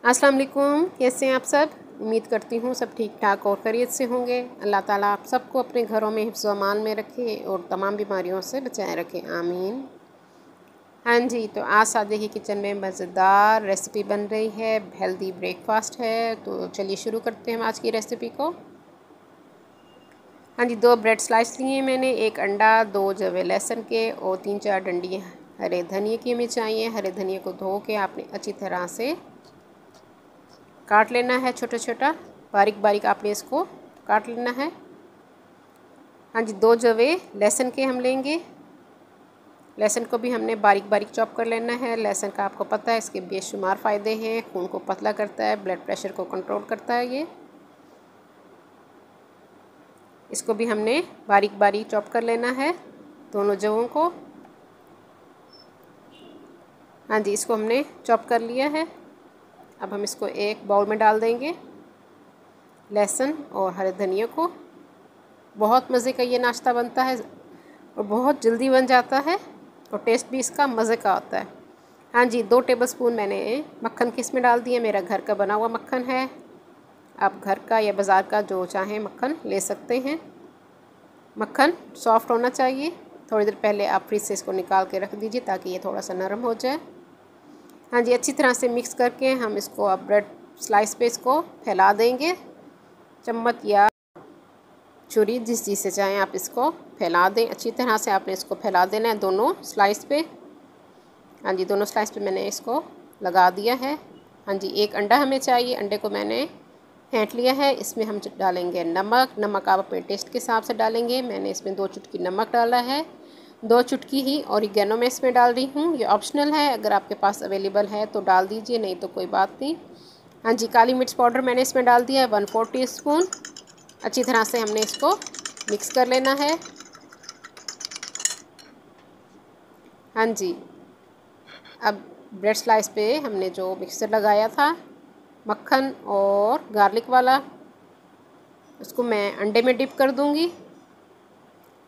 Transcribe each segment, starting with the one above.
अस्सलाम वालेकुम, कैसे हैं आप सब। उम्मीद करती हूँ सब ठीक ठाक और खैरियत से होंगे। अल्लाह ताला आप सबको अपने घरों में हिफ्ज़ व अमान में रखे और तमाम बीमारियों से बचाए रखे, आमीन। हाँ जी, तो आज सादे की किचन में मज़ेदार रेसिपी बन रही है, हेल्दी ब्रेकफास्ट है। तो चलिए शुरू करते हैं आज की रेसिपी को। हाँ जी, 2 ब्रेड स्लाइस लिए मैंने, 1 अंडा, 2 जवे लहसुन के और 3-4 डंडी हरे धनिए की हमें चाहिए। हरे धनिए को धो के आपने अच्छी तरह से काट लेना है, छोटा छोटा बारीक बारीक आपने इसको काट लेना है। हाँ जी, 2 जवे लहसुन के हम लेंगे। लहसुन को भी हमने बारीक बारीक चॉप कर लेना है। लहसुन का आपको पता है इसके बेशुमार फ़ायदे हैं, खून को पतला करता है, ब्लड प्रेशर को कंट्रोल करता है ये। इसको भी हमने बारीक बारीक चॉप कर लेना है, दोनों जवों को। हाँ जी, इसको हमने चॉप कर लिया है। अब हम इसको एक बाउल में डाल देंगे, लहसुन और हरे धनिया को। बहुत मज़े का ये नाश्ता बनता है और बहुत जल्दी बन जाता है और टेस्ट भी इसका मज़े का आता है। हाँ जी, 2 टेबलस्पून मैंने मक्खन की इसमें डाल दिया। मेरा घर का बना हुआ मक्खन है, आप घर का या बाज़ार का जो चाहें मक्खन ले सकते हैं। मक्खन सॉफ्ट होना चाहिए। थोड़ी देर पहले आप फ्रिज से इसको निकाल के रख दीजिए ताकि ये थोड़ा सा नरम हो जाए। हाँ जी, अच्छी तरह से मिक्स करके हम इसको अब ब्रेड स्लाइस पे इसको फैला देंगे। चम्मच या छुरी जिस चीज़ से चाहें आप इसको फैला दें। अच्छी तरह से आपने इसको फैला देना है दोनों स्लाइस पे। हाँ जी, दोनों स्लाइस पे मैंने इसको लगा दिया है। हाँ जी, 1 अंडा हमें चाहिए। अंडे को मैंने फेंट लिया है। इसमें हम डालेंगे नमक। नमक आप अपने टेस्ट के हिसाब से डालेंगे। मैंने इसमें 2 चुटकी नमक डाला है। 2 चुटकी ही ऑरिगेनो में इसमें डाल रही हूँ, ये ऑप्शनल है, अगर आपके पास अवेलेबल है तो डाल दीजिए, नहीं तो कोई बात नहीं। हाँ जी, काली मिर्च पाउडर मैंने इसमें डाल दिया है 1/4 टीस्पून। अच्छी तरह से हमने इसको मिक्स कर लेना है। हाँ जी, अब ब्रेड स्लाइस पे हमने जो मिक्सर लगाया था मक्खन और गार्लिक वाला, उसको मैं अंडे में डिप कर दूँगी।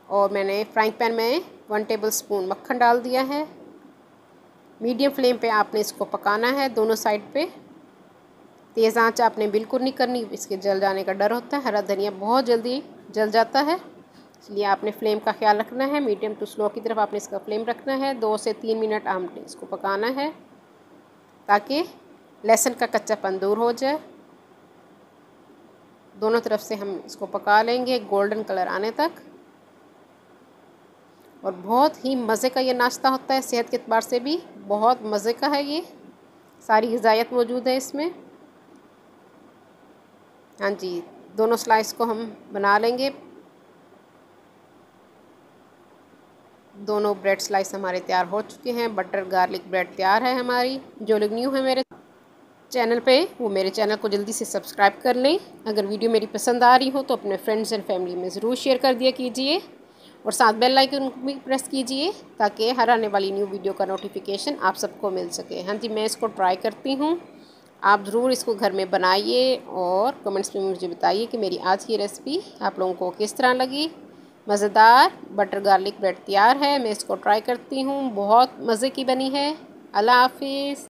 और मैंने फ्राइंग पैन में 1 टेबलस्पून मक्खन डाल दिया है। मीडियम फ्लेम पे आपने इसको पकाना है दोनों साइड पे। तेज़ आंच आपने बिल्कुल नहीं करनी, इसके जल जाने का डर होता है। हरा धनिया बहुत जल्दी जल जाता है, इसलिए आपने फ्लेम का ख्याल रखना है। मीडियम टू स्लो की तरफ आपने इसका फ्लेम रखना है। 2 से 3 मिनट आपने इसको पकाना है ताकि लहसुन का कच्चापन दूर हो जाए। दोनों तरफ से हम इसको पका लेंगे गोल्डन कलर आने तक। और बहुत ही मज़े का ये नाश्ता होता है, सेहत के एतबार से भी बहुत मज़े का है ये, सारी ग़िज़ायत मौजूद है इसमें। हाँ जी, दोनों स्लाइस को हम बना लेंगे। दोनों ब्रेड स्लाइस हमारे तैयार हो चुके हैं। बटर गार्लिक ब्रेड तैयार है हमारी। जो लोग न्यू है मेरे चैनल पे, वो मेरे चैनल को जल्दी से सब्सक्राइब कर लें। अगर वीडियो मेरी पसंद आ रही हो तो अपने फ्रेंड्स एंड फैमिली में ज़रूर शेयर कर दिया कीजिए और साथ बेल आइकन भी प्रेस कीजिए ताकि हर आने वाली न्यू वीडियो का नोटिफिकेशन आप सबको मिल सके। हाँ जी, मैं इसको ट्राई करती हूँ, आप ज़रूर इसको घर में बनाइए और कमेंट्स में मुझे बताइए कि मेरी आज की रेसिपी आप लोगों को किस तरह लगी। मज़ेदार बटर गार्लिक ब्रेड तैयार है, मैं इसको ट्राई करती हूँ, बहुत मज़े की बनी है। अल्लाह हाफिज़।